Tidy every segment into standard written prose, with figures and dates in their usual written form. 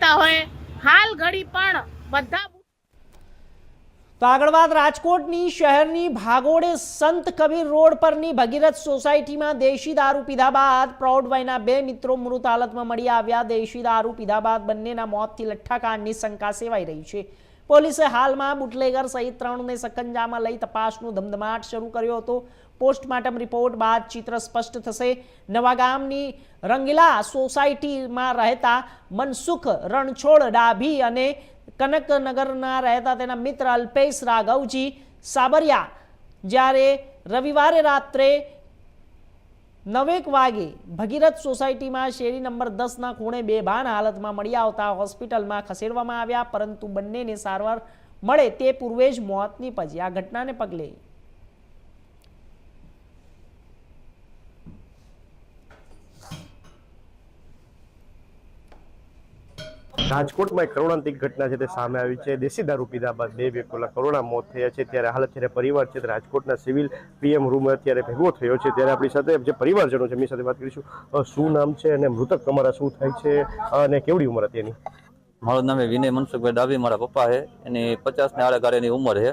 રહેતા હોય હાલ ઘડી પણ બધા। તો આગળ વાત રાજકોટની શહેરની ભાગોળે સંત કબીર રોડ પરની ભગીરથ સોસાયટીમાં દેશી દારૂ પીધા બાદ પ્રૌઢ વયના બે મિત્રો મૃત હાલતમાં મળી આવ્યા। દેશી દારૂ પીધા બાદ બંનેના મોતથી લઠ્ઠાકાંડની શંકા સેવાઈ રહી છે। પોલીસે હાલમાં બુટલેગર સહિત 3ને સકંજામાં લઈ તપાસનો ધમધમાટ શરૂ કર્યો હતો। પોસ્ટમોર્ટમ રિપોર્ટ બાદ ચિત્ર સ્પષ્ટ થશે। નવાગામની રંગીલા સોસાયટીમાં રહેતા મનસુખ રણછોડ ડાભી અને કનકનગરના રહેતા તેના મિત્ર અલ્પેશ રાઘવજી સાબરિયા જ્યારે રવિવારે રાત્રે 9 વાગે ભગીરથ સોસાયટીમાં શેરી નંબર 10ના ખૂણે બેભાન હાલતમાં મળી આવતા હોસ્પિટલમાં ખસેડવામાં આવ્યા, પરંતુ બંનેને સારવાર મળે તે પૂર્વે જ મોત નીપજ્યા। આ ઘટનાને પગલે રાજકોટમાં એક કરુણાંતિક ઘટના છે તે સામે આવી છે। દેશી દારૂ પીધા બાદ બે વ્યક્તિઓના કરુણા મોત થયા છે। ત્યારે હાલ અત્યારે પરિવાર છે રાજકોટના સિવિલ પીએમ રૂમ અત્યારે ભેગો થયો છે। ત્યારે આપણી સાથે જે પરિવારજનો છે એમની સાથે વાત કરીશું। શું નામ છે અને મૃતક તમારા શું થાય છે અને કેવડી ઉંમર હતી એની? મારું નામ વિનય મનસુખભાઈ ડાભી, મારા પપ્પા છે, એની 50ને આડેગાળેની ઉંમર છે।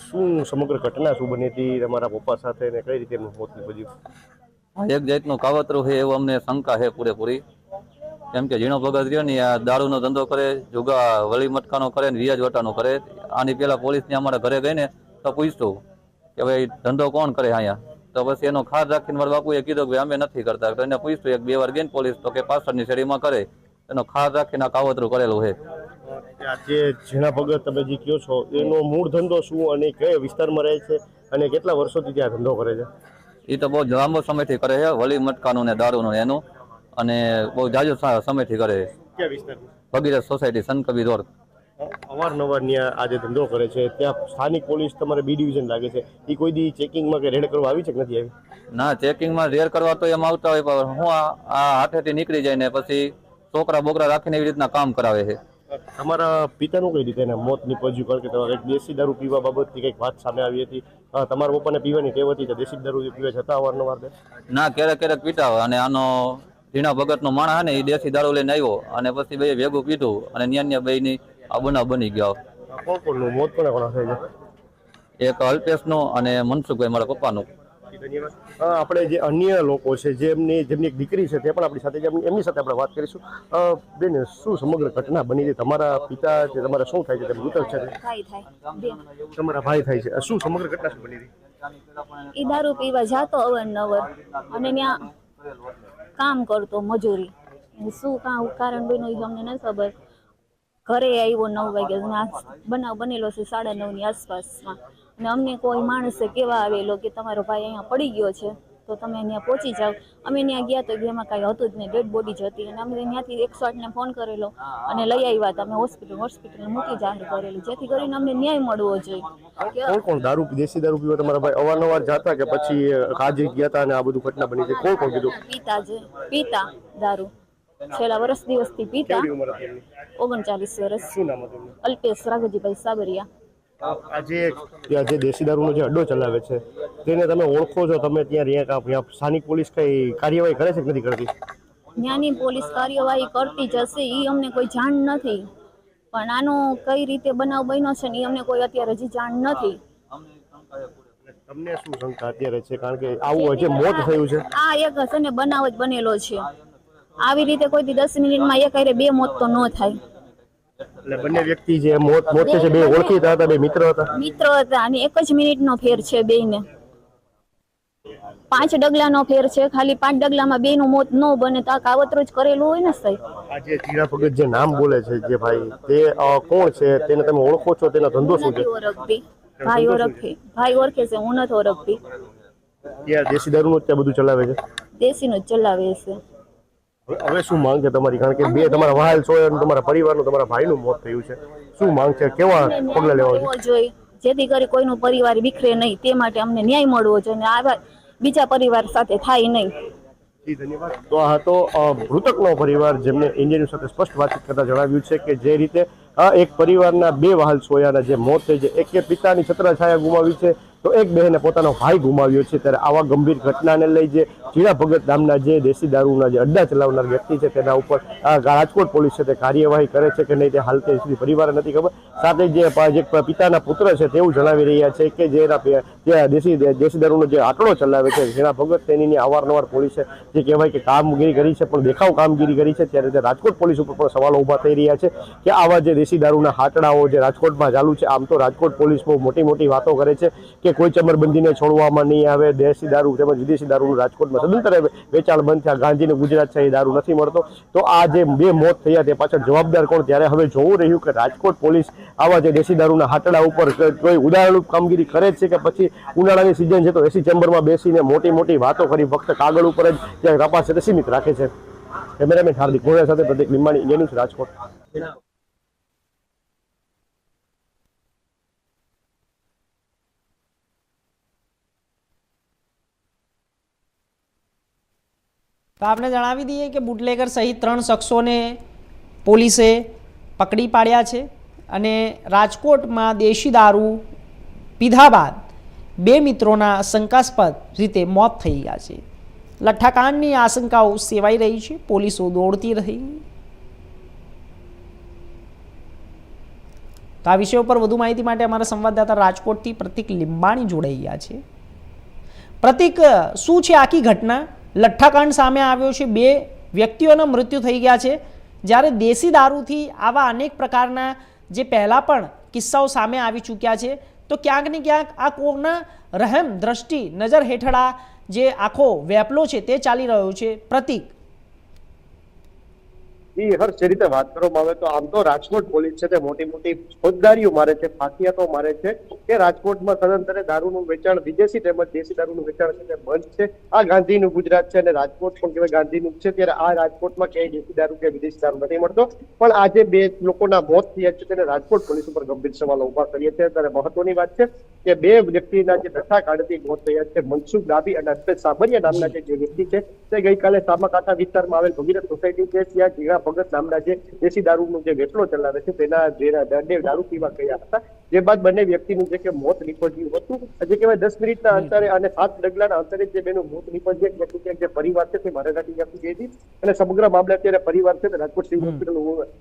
શું સમગ્ર ઘટના શું બની હતી તમારા પપ્પા સાથે અને કઈ રીતે એમનું મોત નીપજ્યું? એક જાતનું કાવતરું છે એવું અમને શંકા છે પૂરેપૂરી, કેમ કે ઝીણો ભગત રહ્યો ને આ દારૂનો ધંધો કરે, જુગા વળી મટકાનો કરે ને વ્યાજ વટાનો કરે। આની પહેલા પોલીસને અમારા ઘરે ગઈ ને તો પૂછતું કે ભાઈ ધંધો કોણ કરે અહીંયા, તો પછી એનો ખાર રાખીને મારા બાપુએ કીધું કે અમે નથી કરતા। તો એને પૂછતું 1-2 વાર ગઈ પોલીસ તો કે પાછળની શેરીમાં કરે, એનો ખાર રાખીને કાવતરું કરેલું છે। જે ઝીણા ભગત તમે જે કહો છો એનો મૂળ ધંધો શું અને કયા વિસ્તારમાં રહે છે અને કેટલા વર્ષોથી ત્યાં ધંધો કરે છે? એ તો બહુ લાંબો સમયથી કરે છે, વળી મટકાનું ને દારૂનું એનું, અને બહુ જાજો સમયથી કરે છે। કયા વિસ્તારમાં? ભગીરથ સોસાયટી, સંત કબીર રોડ। અવારનવાર ત્યાં આજે ધંધો કરે છે, ત્યાં સ્થાનિક પોલીસ તમારે બી ડિવિઝન લાગે છે, એ કોઈ દી ચેકિંગમાં કે રેડ કરવા આવી છે કે નથી આવી? ના, ચેકિંગમાં રેડ કરવા તો એમ આવતા હોય, પણ હું આ હાથેથી નીકળી જાય ને પછી છોકરા બોકરા રાખીને એવી રીતના કામ કરાવે છે। તમારા પિતાનું કઈ રીતે એને મોત નીપજ્યું? કારણ કે તમારે દેશી દારૂ પીવા બાબતથી કંઈક વાત સામે આવી હતી। તમારા પપ્પાને પીવાની ટેવ હતી તો દેશી દારૂ પીવા છતાં અવારનવાર? ના, ક્યારેક ક્યારેક પીતા હોય, અને આનો ઝીણા ભગતનો માણસ છે ને એ દેશી દારૂ લઈને આવ્યો અને પછી બે ભેગું પીધું અને ન્યા બેની આ બનાવ બની ગયા। કોણ કોણનું મોત કોના થાય છે? એક અલ્પેશનું અને મનસુખભાઈ મારા પપ્પાનું। આપણે જે અન્ય લોકો છે જેમની એક દીકરી છે તે પણ આપણી સાથે એમની સાથે આપણે વાત કરીશું। બેન, શું સમગ્ર ઘટના બની છે? તમારા પિતા છે, તમારે શું થાય છે? તે મૃતક છે, તમારા ભાઈ થાય છે। શું સમગ્ર ઘટના શું બની હતી? એ દારૂ પીવા જાતો અવારનવાર અને ત્યાં કામ કરતો મજૂરી। શું કારણ બન્યું એ અમને નથી ખબર। ઘરે આવ્યો 9 વાગે, બનાવ બનેલો છે 9:30ની આસપાસમાં, અને અમને કોઈ માણસે કેવા આવેલો કે તમારો ભાઈ અહીંયા પડી ગયો છે તો તમે ત્યાં પહોંચી જાઓ। અમે ત્યાં ગયા તો એમાં કાંઈ હતું જ નહીં, ડેડ બોડી જ હતી, અને અમે ત્યાંથી 108ને ફોન કરેલો અને લઈ આવ્યા હતા। અમે હોસ્પિટલ મૂકી જાહેર કરેલું, જેથી કરીને અમને ન્યાય મળવો જોઈએ। કોણ કોણ દારૂ દેશી દારૂ પીવા તમારા ભાઈ અવારનવાર જતા કે પછી આજે ગયા હતા અને આ બધું ઘટના બની છે? કોણ કોણ કીધું? પીતા દારૂ છેલ્લા વર્ષ દિવસથી પીતા। 39 વર્ષ। શું નામ હતું? અલ્પેશ રાઘવજીભાઈ સાબરિયા। આજે દેશી દારૂનો જે અડ્ડો ચલાવે છે તેને તમે ઓળખો છો? તમે ત્યાં સ્થાનિક પોલીસ કઈ કાર્યવાહી કરે છે કે નથી કરતી? ત્યાંની પોલીસ કાર્યવાહી કરતી જ હશે, એ અમને કોઈ જાણ નથી, પણ આનો કઈ રીતે બનાવ બન્યો છે ને એ અમને કોઈ અત્યારે હજી જાણ નથી। તમને શું શંકા અત્યારે છે? કારણ કે આવું હજી મોત થયું છે। આ એક હશે ને બનાવ જ બનેલો છે, આવી રીતે કોઈ 10 મિનિટમાં એક હારે 2 મોત તો ન થાય। એટલે બંને વ્યક્તિ જે મોત છે બે ઓળખીતા હતા, બે મિત્ર હતા અને 1 જ મિનિટનો ફેર છે બેયને। 5 ડગલાનો ફેર છે, ખાલી 5 ડગલામાં બેયનું મોત ન બને તો આ કાવતરું જ કરેલું હોય ને સાહેબ। આજે ઝીણા ભગત જે નામ બોલે છે જે ભાઈ, તે કોણ છે? તેને તમે ઓળખો છો? તેનો ધંધો શું છે? ઓળખતી ભાઈ ઓળખે છે, હું નથી ઓળખતી। ત્યાં દેશી દારૂનું ત્યાં બધું ચલાવે છે? દેશીનું જ ચલાવે છે। હવે શું માંગ છે તમારી? કારણ કે બે તમારા વહાલ છો અને તમારા પરિવારનું, તમારા ભાઈનું મોત થયું છે, શું માંગ છે? કેવા પગલાં લેવા જોઈએ જેથી કરી કોઈનો પરિવાર વિખરે નહીં, તે માટે અમને ન્યાય મળવો જોઈએ અને આવા બીજા પરિવાર સાથે થાય નહીં। ધન્યવાદ। તો આ હતો મૃતકનો પરિવાર, જેમને ઇન્ડિયન સાથે સ્પષ્ટ વાતચીત કરતા જણાવ્યું છે કે જે રીતે એક પરિવારના 2 વહાલ સોયાના જે મોત થઈ છે, એકે પિતાની છત્રછાયા ગુમાવી છે તો એક બહેને પોતાનો ભાઈ ગુમાવ્યો છે। ત્યારે આવા ગંભીર ઘટનાને લઈ જે જીણા ભગત નામના જે દેશી દારૂના જે અડ્ડા ચલાવનાર વ્યક્તિ છે તેના ઉપર રાજકોટ પોલીસ છે તે કાર્યવાહી કરે છે કે નહીં તે હાલ સુધી પરિવારને નથી ખબર। સાથે જે પિતાના પુત્ર છે તેવું જણાવી રહ્યા છે કે જે દેશી દારૂનો જે આંકડો ચલાવે છે જીણા ભગત તેની અવારનવાર પોલીસે જે કહેવાય કે કામગીરી કરી છે, પણ દેખાવ કામગીરી કરી છે। ત્યારે રાજકોટ પોલીસ ઉપર પણ સવાલો ઊભા થઈ રહ્યા છે કે આવા જે દેશી દારૂના હાટડાઓ જે રાજકોટમાં ચાલુ છે, આમ તો રાજકોટ પોલીસ બહુ મોટી વાતો કરે છે કે કોઈ ચમરબંધીને છોડવામાં નહીં આવે, દેશી દારૂ તેમજ વિદેશી દારૂનું રાજકોટમાં સદંતરે વેચાણ બંધ થયા, ગાંધીને ગુજરાત છે એ દારૂ નથી મળતો। તો આ જે 2 મોત થયા તે પાછળ જવાબદાર કોણ? ત્યારે હવે જોવું રહ્યું કે રાજકોટ પોલીસ આવા જે દેશી દારૂના હાટડા ઉપર કોઈ ઉદાહરણરૂપ કામગીરી કરે છે કે પછી ઉનાળાની સિઝન છે તો એસી ચેમ્બરમાં બેસીને મોટી વાતો કરી ફક્ત કાગળ ઉપર જ જે તપાસ છે તે સીમિત રાખે છે। કેમેરામેન હાર્દિક ગોળિયા સાથે પ્રતિક લીંબાણી, ઇન્ડિયા ન્યૂઝ, રાજકોટ। તો આપણે જણાવી દઈએ કે બુટલેગર સહિત 3 શખ્સોને પોલીસે પકડી પાડ્યા છે અને રાજકોટમાં દેશી દારૂ પીધા બાદ 2 મિત્રોના શંકાસ્પદ રીતે મોત થઈ ગયા છે। લઠ્ઠાકાંડની આશંકાઓ સેવાઈ રહી છે, પોલીસો દોડતી રહી। તો આ વિષય ઉપર વધુ માહિતી માટે અમારા સંવાદદાતા રાજકોટથી પ્રતિક લીંબાણી જોડાઈ ગયા છે। પ્રતિક, શું છે આખી ઘટના? લઠ્ઠાકાંડ સામે આવ્યો છે, 2 વ્યક્તિઓના મૃત્યુ થઈ ગયા છે, જ્યારે દેશી દારૂથી આવા અનેક પ્રકારના જે પહેલાં પણ કિસ્સાઓ સામે આવી ચૂક્યા છે, તો ક્યાંક ને ક્યાંક આ કોના રહેમ દ્રષ્ટિ નજર હેઠળ આ જે આખો વેપલો છે તે ચાલી રહ્યો છે? પ્રતિક, હર્ષ, જે રીતે વાત કરવામાં આવે તો આમ તો રાજકોટ પોલીસ છે તે મોટી ફોજદારીઓ મારે છે, ફાંસિયાતો મારે છે કે રાજકોટમાં સદંતરે દારૂનું વેચાણ, વિદેશી તેમજ દેશી દારૂનું વેચાણ છે તે બંધ છે। આ ગાંધીનું ગુજરાત છે અને રાજકોટ પણ કહેવાય ગાંધીનું છે, ત્યારે આ રાજકોટમાં ક્યાંય દેશી દારૂ કે વિદેશી દારૂ નથી મળતો। પણ આજે 2 લોકોના મોત થયા છે તેને રાજકોટ પોલીસ ઉપર ગંભીર સવાલો ઉભા કરીએ છીએ। ત્યારે મહત્વની વાત છે કે 2 વ્યક્તિના જે લઠ્ઠાકાંડથી મોત થયા છે, મનસુખ ડાબી અને અલ્પેશ સાબરિયા નામના જે વ્યક્તિ છે તે ગઈકાલે સામાકાંઠા વિસ્તારમાં આવેલ ભગીરથ સોસાયટી છે ત્યાં જીણા ભગત નામના જે દેશી દારૂનો જે વેટલો ચલાવે છે તેના દંડે દારૂ પીવા ગયા હતા, જે બાદ બંને વ્યક્તિનું જે કે મોત નીપજ્યું હતું। જે કહેવાય 10 મિનિટના અંતરે અને 7 ડગલાના અંતરે જે બેનું મોત નીપજ્યું, જે પરિવાર છે તે મારેગાટી આપી ગઈ હતી અને સમગ્ર મામલે અત્યારે પરિવાર છે તે Rajkot civil hospital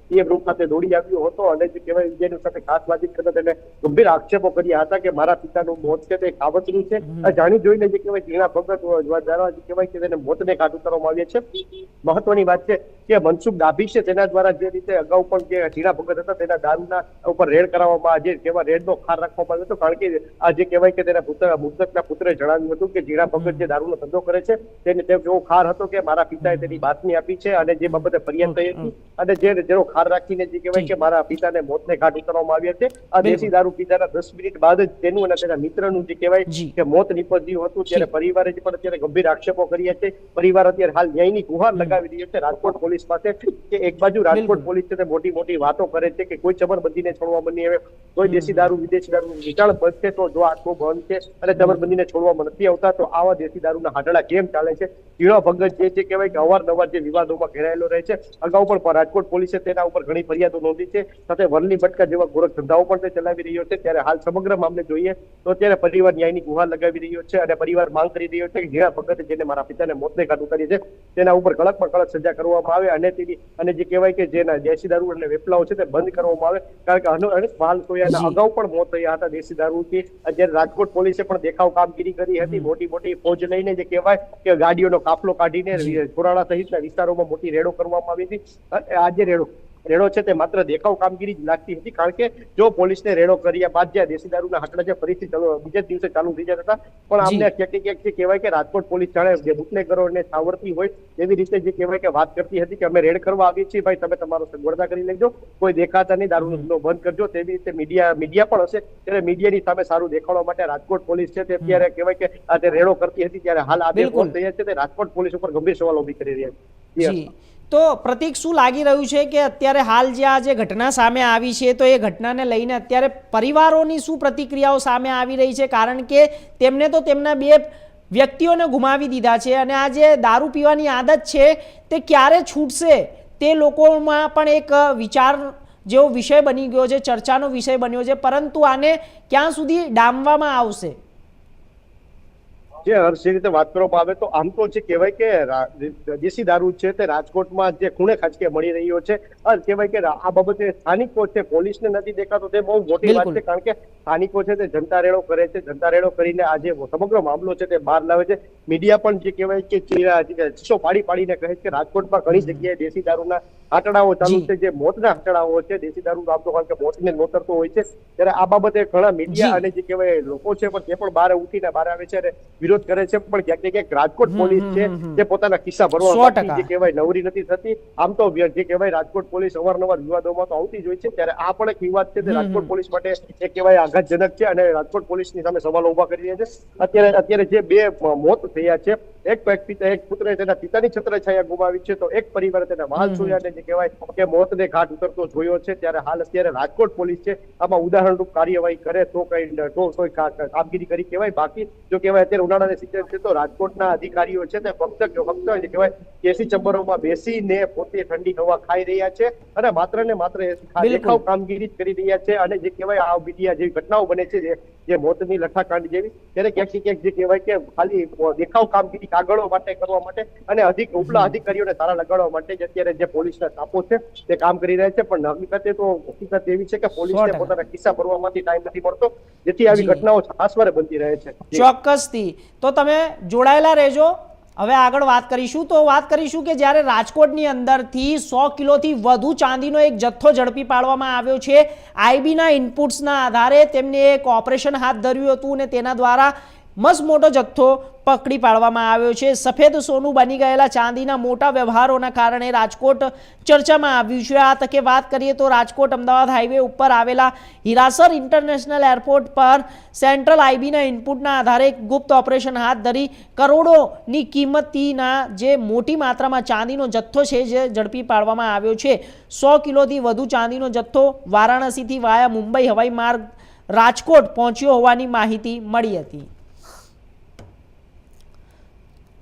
PM room ખાતે દોડી આવ્યો હતો અને જે કહેવાય જેની સાથે ખાસ વાતચીત કરતા તેને ગંભીર આક્ષેપો કર્યા હતા કે મારા પિતાનું મોત છે તે કાવતરું છે। જાણી જોઈને જે કહેવાય જીણા ભગત દ્વારા જે કહેવાય કે તેને મોતને કાટ ઉતારવામાં આવ્યા છે। મહત્વની વાત છે કે મનસુખ ડાભી છે તેના દ્વારા જે રીતે અગાઉ પણ જે જીણા ભગત હતા તેના દારૂના ઉપર રેડ કરાવવામાં, જે કહેવાય રેડનો ખાર રાખવામાં આવ્યો હતો, કારણ કે આ જે કહેવાય કે તેના મૃતકના પુત્રે જણાવ્યું હતું કે જીણા ભગત જે દારૂનો ધંધો કરે છે તેને તેવો ખાર હતો કે મારા પિતાએ તેની બાતમી આપી છે અને જે બાબતે ફરિયાદ થઈ હતી અને જેનો ખાર રાખીને જે કહેવાય કે મારા પિતાને મોતને ઘાટ ઉતારવામાં આવ્યા છે। આ દેશી દારૂ પીધાના 10 મિનિટ બાદ જ તેનું અને તેના મિત્રનું જે કહેવાય કે મોત નીપજ્યું હતું। ત્યારે પરિવારે પણ અત્યારે ગંભીર આક્ષેપો કર્યા છે। પરિવાર અત્યારે હાલ ન્યાયની ગુહાર લગાવી રહ્યો છે રાજકોટ પોલીસ પાસે કે એક બાજુ રાજકોટ પોલીસ છે તે મોટી વાતો કરે છે કે કોઈ ચમરબંધીને છોડવામાં નહીં આવે, કોઈ દેશી દારૂ વિદેશી દારૂ વેચાણ બંધ છે તો જો આટલું બંધ છે અને ચમરબંધીને છોડવામાં નથી આવતા તો આવા દેશી દારૂના હાટડા કેમ ચાલે છે? જીણો ભગત જે કહેવાય કે અવારનવાર જે વિવાદોમાં ઘેરાયેલો રહે છે, અગાઉ પણ રાજકોટ પોલીસે તેના ઉપર ઘણી ફરિયાદો નોંધી છે, સાથે વરલી બટકા જેવા ગોરખ ધંધાઓ પણ તે ચલાવી રહ્યો છે। ત્યારે હાલ સમગ્ર મામલે જોઈએ તો અત્યારે પરિવાર ન્યાયની ગુહાર લગાવી રહ્યો છે અને પરિવાર માંગ કરી રહ્યો છે કે જીણા ભગતે જેને મારા પિતાને મોતને ઘાટ ઉતારી છે તેના ઉપર કડકમાં કડક સજા કરવામાં આવે અને જે કહેવાય કે જેના દેશી દારૂ અને વેપલાઓ છે તે બંધ કરવામાં આવે, કારણ કે અનેક માલ સોયાના અગાઉ પણ મોત થયા હતા દેશી દારૂથી। જ્યારે રાજકોટ પોલીસે પણ દેખાવ કામગીરી કરી હતી, મોટી ફોજ લઈને જે કહેવાય કે ગાડીઓનો કાફલો કાઢીને પુરાણા સહિતના વિસ્તારોમાં મોટી રેડો કરવામાં આવી હતી। આજે રેડો છે તે માત્ર દેખાવ કામગીરી જ લાગતી હતી, કારણ કે જો પોલીસને રેડો કર્યા બાદ જ્યાં દેશી દારૂના હાટડા જે ફરીથી બીજા દિવસે ચાલુ થઈ જતા હતા, પણ આમને ક્યાંક કહેવાય કે રાજકોટ પોલીસ જાણે જે બુટલેગરોને સાવરતી હોય એવી રીતે જે કહેવાય કે વાત કરતી હતી કે અમે રેડ કરવા આવીએ છીએ, ભાઈ તમે તમારો સગવડતા કરી લેજો, કોઈ દેખાતા નહીં, દારૂનો ધંધો બંધ કરજો। તેવી રીતે મીડિયા પણ હશે ત્યારે મીડિયાની સામે સારું દેખાડવા માટે રાજકોટ પોલીસ છે તે અત્યારે કહેવાય કે આ તે રેડો કરતી હતી, ત્યારે હાલ આ બે મોત થયા છે તે રાજકોટ પોલીસ ઉપર ગંભીર સવાલ ઉભી કરી રહ્યા છે। તો પ્રતિક, શું લાગી રહ્યું છે કે અત્યારે હાલ જે આ જે ઘટના સામે આવી છે તો એ ઘટનાને લઈને અત્યારે પરિવારોની શું પ્રતિક્રિયાઓ સામે આવી રહી છે? કારણ કે તેમને તો તેમના 2 વ્યક્તિઓને ગુમાવી દીધા છે અને આ જે દારૂ પીવાની આદત છે તે ક્યારે છૂટશે તે લોકોમાં પણ એક વિચાર જેવો વિષય બની ગયો છે, ચર્ચાનો વિષય બન્યો છે, પરંતુ આને ક્યાં સુધી ડામવામાં આવશે? જે હર્ષ રીતે વાત કરવામાં આવે તો આમ તો જે કહેવાય કે દેશી દારૂ છે તે રાજકોટમાં જે ખૂણે ખાંચકે મળી રહ્યો છે અને કહેવાય કે આ બાબતે સ્થાનિકો છે પોલીસને નથી દેખાતો તે બહુ મોટી વાત છે, કારણ કે સ્થાનિકો છે તે જનતા રેડો કરે છે, જનતા રેડો કરીને આ જે સમગ્ર મામલો છે તે બહાર લાવે છે. મીડિયા પણ જે કહેવાય કે ચીસો પાડીને કહે છે કે રાજકોટમાં ઘણી જગ્યાએ દેશી દારૂના આંટડાઓ ચાલુ છે, જે મોતના આંટડાઓ છે. દેશી દારૂ આમ તો કારણ કે મોતને નોતરતો હોય છે, ત્યારે આ બાબતે ઘણા મીડિયા અને જે કહેવાય લોકો છે પણ તે પણ બહાર ઉઠીને બહાર આવે છે અને વિરોધ કરે છે. પણ ક્યાંક ને ક્યાંક રાજકોટ પોલીસ છે તે પોતાના કિસ્સા ભરવા જે કહેવાય નવરી નથી થતી. આમ તો જે કહેવાય રાજકોટ પોલીસ અવારનવાર વિવાદોમાં તો આવતી જ હોય છે, ત્યારે આ પણ એક વિવાદ છે તે રાજકોટ પોલીસ માટે એ કહેવાય આઘાતજનક છે અને રાજકોટ પોલીસની સામે સવાલો ઉભા કરી રહ્યા છે. અત્યારે જે બે મોત થયા છે, એક પુત્રે તેના પિતાની છત્રછાયા ગુમાવી છે, તો એક પરિવારે તેના વાલ છોડ્યા જે કહેવાય કે મોતને ઘાટ ઉતરતો જોયો છે. ત્યારે હાલ અત્યારે રાજકોટ પોલીસ છે આમાં ઉદાહરણરૂપ કાર્યવાહી કરે તો કોઈ કામગીરી કરી કહેવાય. બાકી જો કહેવાય અત્યારે ઉનાળાની સિઝન છે તો રાજકોટના અધિકારીઓ છે તે ફક્ત જે કહેવાય એસી ચેમ્બરોમાં બેસીને પોતે ઠંડી હવા ખાઈ રહ્યા છે અને માત્ર ને માત્ર દેખાવ કામગીરી કરી રહ્યા છે. અને જે કહેવાય આ મીડિયા જેવી ઘટનાઓ બને છે જે મોતની લઠ્ઠાકાંડ જેવી, ત્યારે ક્યાંક ક્યાંક જે કહેવાય કે ખાલી દેખાવ કામગીરી કાગળો માટે કરવા માટે અને ઉપલા અધિકારીઓને તારા લગાડવા માટે જ અત્યારે જે પોલીસના સ્ટાફો છે તે કામ કરી રહ્યા છે. પણ હકીકત એવી છે કે પોલીસને પોતાના કિસ્સા ભરવામાંથી ટાઈમ નથી મળતો, જેથી આવી ઘટનાઓ આસવારે બનતી રહે છે. ચોક્કસથી. તો તમે જોડાયેલા રહેજો. હવે આગળ વાત કરીશું કે જ્યારે રાજકોટની અંદરથી 100 કિલોથી વધુ ચાંદીનો એક જથ્થો ઝડપી પાડવામાં આવ્યો છે. આઈબીના ઇનપુટ્સના આધારે તેમને એક ઓપરેશન હાથ ધર્યું હતું અને તેના દ્વારા મસ્ત મોટો જથ્થો પકડી પાડવામાં આવ્યો છે. સફેદ સોનું બની ગયેલા ચાંદીના મોટા વ્યવહારોના કારણે રાજકોટ ચર્ચામાં આવ્યું છે. આ તકે વાત કરીએ તો રાજકોટ અમદાવાદ હાઈવે ઉપર આવેલા હીરાસર ઇન્ટરનેશનલ એરપોર્ટ પર સેન્ટ્રલ આઈબીના ઇનપુટના આધારે ગુપ્ત ઓપરેશન હાથ ધરી કરોડોની કિંમતીના જે મોટી માત્રામાં ચાંદીનો જથ્થો છે જે ઝડપી પાડવામાં આવ્યો છે. 100 કિલોથી વધુ ચાંદીનો જથ્થો વારાણસીથી વાયા મુંબઈ હવાઈ માર્ગ રાજકોટ પહોંચ્યો હોવાની માહિતી મળી હતી.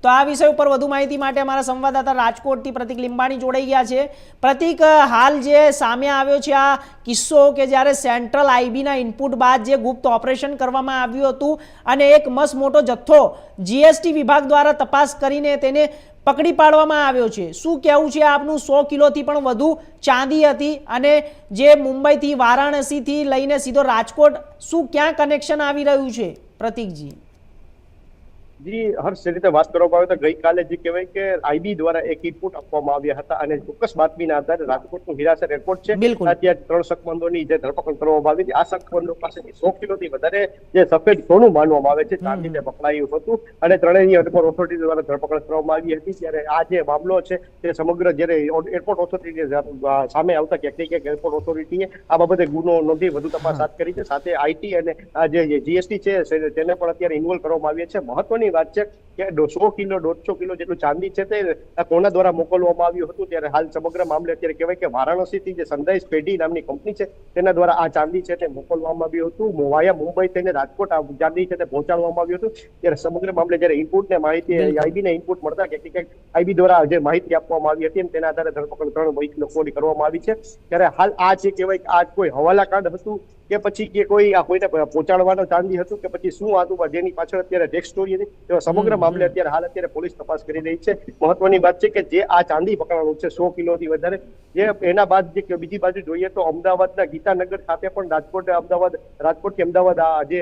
તો આ વિષય ઉપર વધુ માહિતી માટે અમારા સંવાદદાતા રાજકોટથી પ્રતિક લીંબાણી જોડાઈ ગયા છે. પ્રતિક, હાલ જે સામે આવ્યો છે આ કિસ્સો કે જ્યારે સેન્ટ્રલ આઈબીના ઇનપુટ બાદ જે ગુપ્ત ઓપરેશન કરવામાં આવ્યું હતું અને એક મસ્ત મોટો જથ્થો જીએસટી વિભાગ દ્વારા તપાસ કરીને તેને પકડી પાડવામાં આવ્યો છે, શું કહેવું છે આપનું? 100 કિલોથી પણ વધુ ચાંદી હતી અને જે મુંબઈથી વારાણસીથી લઈને સીધો રાજકોટ, શું ક્યાં કનેક્શન આવી રહ્યું છે પ્રતિકજી? જી હર્ષ, રીતે વાત કરવામાં આવે તો ગઈકાલે જે કહેવાય કે આઈબી દ્વારા એક ઇનપુટ આપવામાં આવ્યા હતા અને ચોક્કસ બાતમીના આધારે રાજકોટનું હીરાસર એરપોર્ટ છે ત્યાં 3 શકમંદોની જે ધરપકડ કરવામાં આવી હતી. આ શકમંદો પાસેથી 100 કિલોથી વધારે જે સફેદ સોનું માનવામાં આવે છે ચાંદીને પકડાયું હતું અને ત્રણેયની એરપોર્ટ ઓથોરિટી દ્વારા ધરપકડ કરવામાં આવી હતી. ત્યારે આ જે મામલો છે તે સમગ્ર જ્યારે એરપોર્ટ ઓથોરિટી સામે આવતા ક્યાંક એરપોર્ટ ઓથોરિટીએ આ બાબતે ગુનો નોંધી વધુ તપાસ હાથ કરી છે. સાથે આઈટી અને આ જે જીએસટી છે તેને પણ અત્યારે ઇન્વોલ્વ કરવામાં આવ્યા છે. મહત્વની વાત છે કે 100 કિલો 150 કિલો જેટલું ચાંદી છે તે કોના દ્વારા મોકલવામાં આવ્યું હતું. ત્યારે હાલ સમગ્ર મામલે અત્યારે કહેવાય કે વારાણસીથી જે સનરાઈઝ પેઢી નામની કંપની છે તેના દ્વારા આ ચાંદી છે તે મોકલવામાં આવ્યું હતું. વાયા મુંબઈ થઈને રાજકોટ આ ચાંદી છે તે પહોંચાડવામાં આવ્યું હતું. ત્યારે સમગ્ર મામલે જ્યારે ઇનપુટ ને માહિતી આઈબીને ઇનપુટ મળતા ક્યાંક આઈબી દ્વારા જે માહિતી આપવામાં આવી હતી તેના આધારે ધરપકડ 3 લોકોની કરવામાં આવી છે. ત્યારે હાલ આ જે કહેવાય કે આ કોઈ હવાલા કાંડ હતું કે પછી કે કોઈ આ કોઈને પહોંચાડવાનો ચાંદી હતું કે પછી શું હતું જેની પાછળ અત્યારે ટેક્સ સ્ટોરી હતી, તો સમગ્ર મામલે અત્યારે પોલીસ તપાસ કરી રહી છે. મહત્વની વાત છે કે જે આ ચાંદી પકડાણું છે 100 કિલોથી વધારે, જે એના બાદ જે બીજી બાજુ જોઈએ તો અમદાવાદના ગીતાનગર ખાતે પણ રાજકોટથી અમદાવાદ આ જે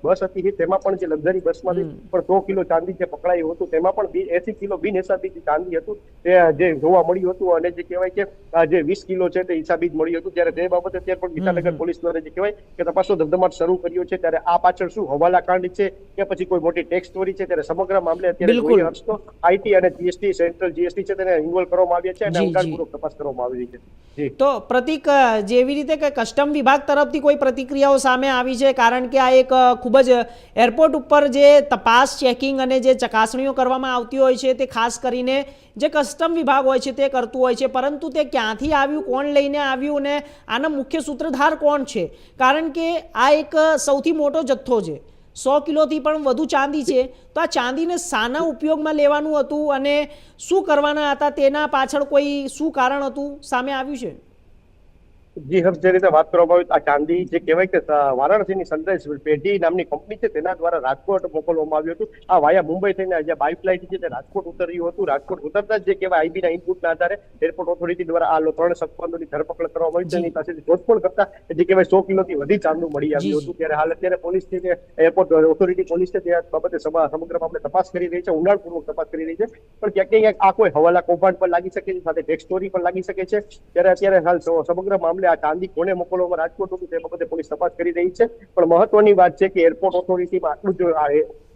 બસ હતી તેમાં પણ જે લક્ઝરી બસમાંથી પણ 100 કિલો ચાંદી જે પકડાયું હતું તેમાં પણ 80 કિલો બિનહિસાબી ચાંદી હતું તે જે જોવા મળ્યું હતું અને જે કહેવાય કે જે 20 કિલો છે તે હિસાબી જ મળ્યું હતું. ત્યારે તે બાબતે અત્યારે પણ ગીતાનગર પોલીસ દ્વારા જે કહેવાય કે તપાસનો ધમધમાટ શરૂ કર્યો છે. ત્યારે આ પાછળ શું હવાલા કાંડ છે કે પછી કોઈ મોટી ટેક્સ ચોરી છે, ત્યારે સમગ્ર મામલે અત્યારે આઈટી અને જીએસટી સેન્ટ્રલ જીએસટી છે તેને ઇન્વોલ્વ કરવામાં આવ્યા છે અને ઊંડાણપૂર્વક તપાસ કરવામાં આવી રહી છે. તો પ્રતિક, જેવી રીતે કે કસ્ટમ વિભાગ તરફથી કોઈ પ્રતિક્રિયાઓ સામે આવી છે, કારણ કે આ એક ખૂબ જ એરપોર્ટ ઉપર જે તપાસ ચેકિંગ અને જે ચકાસણીઓ કરવામાં આવતી હોય છે તે ખાસ કરીને જે કસ્ટમ વિભાગ હોય છે તે કરતું હોય છે, પરંતુ તે ક્યાંથી આવ્યું, કોણ લઈને આવ્યું અને આના મુખ્ય સૂત્રધાર કોણ છે? કારણ કે આ એક સૌથી મોટો જથ્થો છે, 100 કિલોથી પણ વધુ ચાંદી છે, તો આ ચાંદીને શાના ઉપયોગમાં લેવાનું હતું અને શું કરવાના હતા તેના પાછળ કોઈ શું કારણ હતું સામે આવ્યું છે? જી હર્ષ, જે રીતે વાત કરવામાં આવી આ ચાંદી જે કહેવાય કે વારાણસીની સનરાઈઝ પેઢી નામની કંપની છે તેના દ્વારા રાજકોટ મોકલવામાં આવ્યું હતું. આ વાયા મુંબઈ થઈને જે બાઇક ફ્લાઇટ છે તે રાજકોટ ઉતર્યું હતું. રાજકોટ ઉતરતા જ જે કહેવાય આઈબીના ઇનપુટના આધારે એરપોર્ટ ઓથોરિટી દ્વારા આ 3 શખ્સોની ધરપકડ કરવામાં આવી છે. એની પાસેથી શોધખોળ કરતા જે કહેવાય 100 કિલોથી વધુ ચાંદનું મળી આવ્યું હતું. ત્યારે હાલ અત્યારે પોલીસ છે એરપોર્ટ ઓથોરિટી પોલીસ છે તે આ બાબતે સમગ્ર મામલે તપાસ કરી રહી છે, ઊંડાણપૂર્વક તપાસ કરી રહી છે. પણ ક્યાંક ને ક્યાંક આ કોઈ હવાલા કૌભાંડ પણ લાગી શકે છે, સાથે ટેક્સ ચોરી પણ લાગી શકે છે. ત્યારે અત્યારે હાલ સમગ્ર મામલે આ ચાંદી કોને મોકલવામાં રાજકોટ હતું તે બાબતે પોલીસ તપાસ કરી રહી છે. પણ મહત્વની વાત છે કે એરપોર્ટ ઓથોરિટીમાં આટલું જ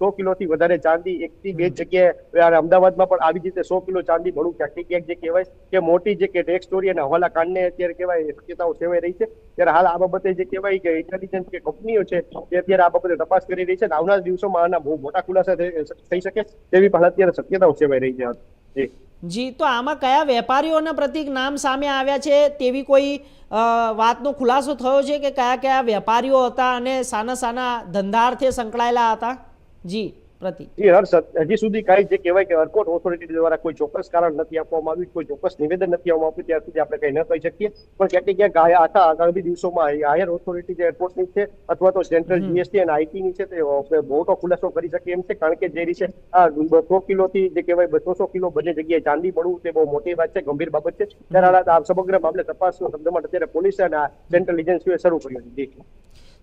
100 કિલોથી વધારે ચાંદી એકથી બે જગ્યાએ અમદાવાદમાં પણ આવી રીતે 100 કિલો ચાંદી મળવું ક્યાંક ને ક્યાંક જે કહેવાય કે મોટી જે કે ટેક્સ ચોરી અને હવાલા કાંડને અત્યારે કહેવાય શક્યતાઓ સેવાઈ રહી છે. ત્યારે હાલ આ બાબતે જે કહેવાય કે ઇન્ટેલિજન્સ કે કંપનીઓ છે તે અત્યારે આ બાબતે તપાસ કરી રહી છે. આવનારા દિવસોમાં આના બહુ મોટા ખુલાસા થઈ શકે તેવી પણ અત્યારે શક્યતાઓ સેવાઈ રહી છે. જી, તો આમાં કયા વેપારીઓના પ્રતિક નામ સામે આવ્યા છે તેવી કોઈ વાતનો ખુલાસો થયો છે કે કયા કયા વેપારીઓ હતા અને સાના ધંધાર્થે સંકળાયેલા હતા? જી પ્રતિક. જી હર્ષ, હજી સુધી કાંઈ જે કહેવાય કે એરપોર્ટ ઓથોરિટી દ્વારા કોઈ ચોક્કસ કારણ નથી આપવામાં આવ્યું, કોઈ ચોક્કસ નિવેદન નથી આપવામાં આવ્યું, ત્યાર સુધી આપણે કંઈ ન કહી શકીએ. પણ ક્યાંક ને ક્યાંક આગામી દિવસોમાં હાયર ઓથોરિટી જે એરપોર્ટની છે અથવા તો સેન્ટ્રલ જીએસટી અને આઈટીની છે તે મોટો ખુલાસો કરી શકે એમ છે. કારણ કે જે રીતે આ 200 કિલોથી જે કહેવાય 200 કિલો બંને જગ્યાએ ચાંદી મળવું તે બહુ મોટી વાત છે, ગંભીર બાબત છે. ત્યારે આ સમગ્ર મામલે તપાસનો ધમધમાટ અત્યારે પોલીસે અને સેન્ટ્રલ એજન્સીઓએ શરૂ કર્યો છે.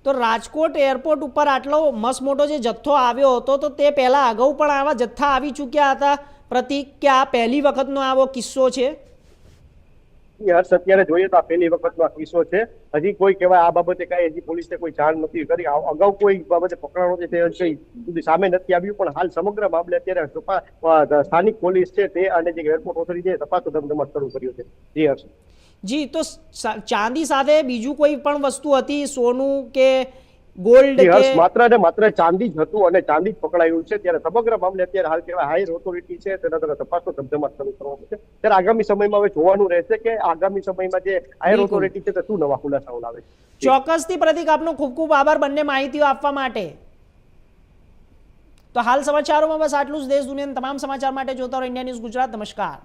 તો રાજકોટ એરપોર્ટ ઉપર આટલો મસ્ત મોટો જે જથ્થો આવ્યો હતો તો તે પહેલા અગાઉ પણ આવા જથ્થા આવી ચૂક્યા હતા પ્રતિક, કે આ પહેલી વખતનો આવો કિસ્સો છે? હર્ષ, અત્યારે જોઈએ તો આ પહેલી વખતનો આ કિસ્સો છે. હજી કોઈ કહેવાય આ બાબતે કઈ હજી પોલીસે કોઈ જાણ નથી કરી. અગાઉ કોઈ બાબતે પકડાણો છે તે કઈ સુધી સામે નથી આવ્યું. પણ હાલ સમગ્ર મામલે અત્યારે સ્થાનિક પોલીસ છે તે અને જે એરપોર્ટ ઓથોરિટી છે તપાસનો ધમધમાટ શરૂ કર્યો છે. જી હર્ષ. જી, તો ચાંદી સાથે બીજું કોઈ પણ વસ્તુ હતી, સોનું કે ગોલ્ડ? માત્ર ને માત્ર ચાંદી જ હતું અને ચાંદી જ પકડાયું છે. ત્યારે સમગ્ર મામલે અત્યારે હાલ કહેવાય હાયર ઓથોરિટી છે તેના દ્વારા તપાસનો ધમધમાટ શરૂ કરવામાં છે. ત્યારે આગામી સમયમાં હવે જોવાનું રહેશે કે આગામી સમયમાં જે હાયર ઓથોરિટી છે તે શું નવા ખુલાસાઓ લાવે છે. ચોક્કસથી પ્રતિક, આપનો ખૂબ ખૂબ આભાર બંને માહિતીઓ આપવા માટે. તો હાલ સમાચારોમાં બસ આટલું જ. દેશ દુનિયાના તમામ સમાચાર માટે જોતા રહો ઇન્ડિયા ન્યૂઝ ગુજરાત. નમસ્કાર.